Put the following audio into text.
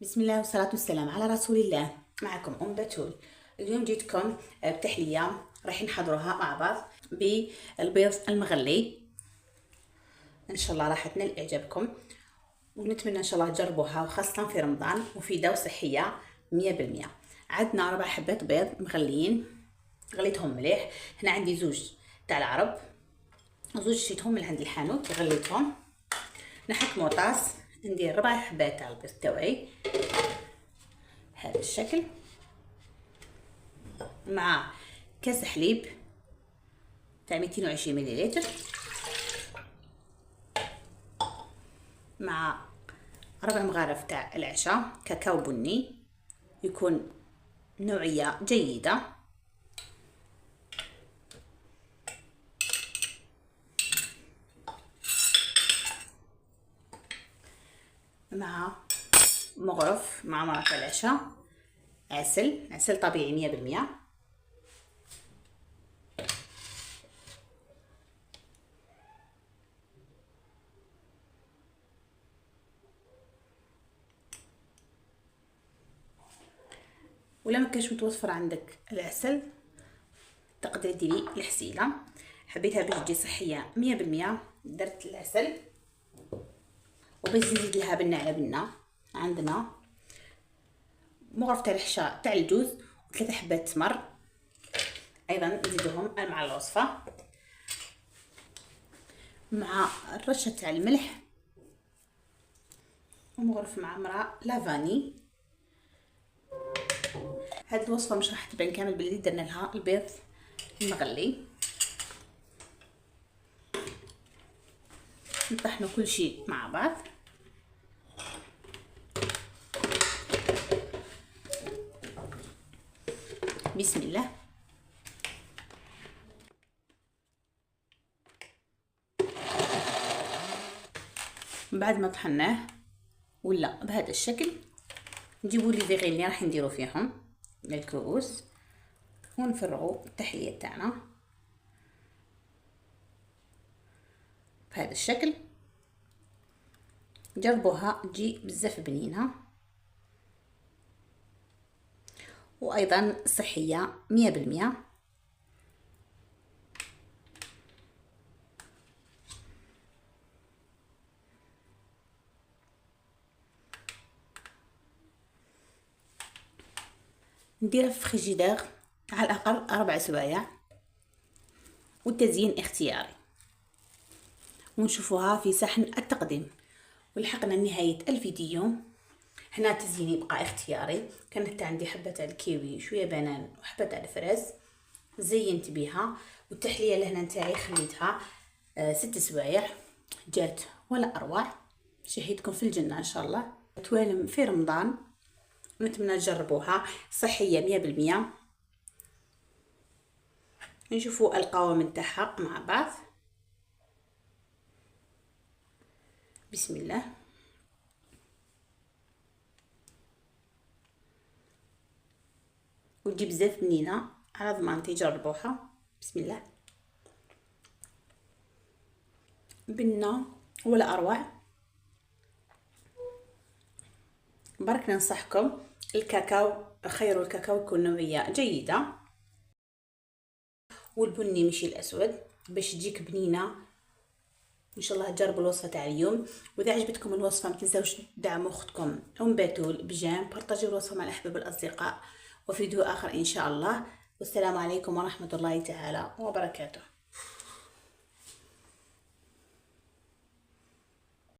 بسم الله والصلاة والسلام على رسول الله. معكم أم بتول. اليوم جيتكم بتحلية راح نحضرها مع بعض بالبيض المغلي. إن شاء الله راح تنال إعجابكم، ونتمنى إن شاء الله تجربوها، وخاصة في رمضان مفيدة وصحية 100%. عندنا 4 حبات بيض مغليين، غليتهم مليح. هنا عندي زوج تاع العرب، زوج شريتهم من عند الحانوت غليتهم. نحك طاس ندير 4 حبات تاع البيض تاوعي بهذا الشكل، مع كاس حليب تاع 220 مليلتر، مع 4 مغارف تاع العشاء كاكاو بني يكون نوعية جيدة، مع مغرف مع مرق العشاء، عسل طبيعي 100%، ولا ما كانش متوفر عندك العسل تقدري ديري الحسيله. حبيتها باش تجي صحيه 100%، درت العسل. وباش نزيد لها بنه على بنه، عندنا مغرف تاع الحشاء تاع الجوز و3 حبات تمر، ايضا نزيدهم مع الوصفه، مع الرشه تاع الملح، ومغرف معمره لافاني. هاد الوصفه مش راح تبان كامل باللي درنا لها البيض المغلي. نطحنوا كل شيء مع بعض. بسم الله. بعد ما طحناه ولا بهذا الشكل، نجيبوا لي فيغي اللي راح نديرو فيهم الكؤوس، ونفرغوا التحليه تاعنا بهذا الشكل. جربوها تجي بزاف بنينه، وايضا صحيه 100%. نديرها في الفريجيدير على الاقل 4 سوايع، والتزيين اختياري. ونشوفوها في صحن التقديم. ولحقنا نهايه الفيديو. هنا تزييني بقى اختياري، كانت عندي حبه تاع الكيوي شويه بنان وحبه تاع الفريز، زينت بها. والتحليه لهنا نتاعي خليتها 6 سوايع، جات ولا اروع. شهيتكم في الجنه ان شاء الله. توالم في رمضان، نتمنى تجربوها، صحيه 100%. نشوفوا القوام نتاعها مع بعض. بسم الله. وتجي بزاف بنينه، على ضمانتي جربوها. بسم الله. بنه ولا اروع. برك ننصحكم الكاكاو، خيروا الكاكاو يكون نوعيه جيده، والبني ماشي الاسود، باش تجيك بنينه. ان شاء الله تجربوا الوصفه تاع اليوم. واذا عجبتكم الوصفه ما تنساوش تدعموا اختكم ام بتول بجيم، بارطاجيو الوصفه مع الاحباب والاصدقاء. وفي فيديو اخر ان شاء الله. والسلام عليكم ورحمه الله تعالى وبركاته.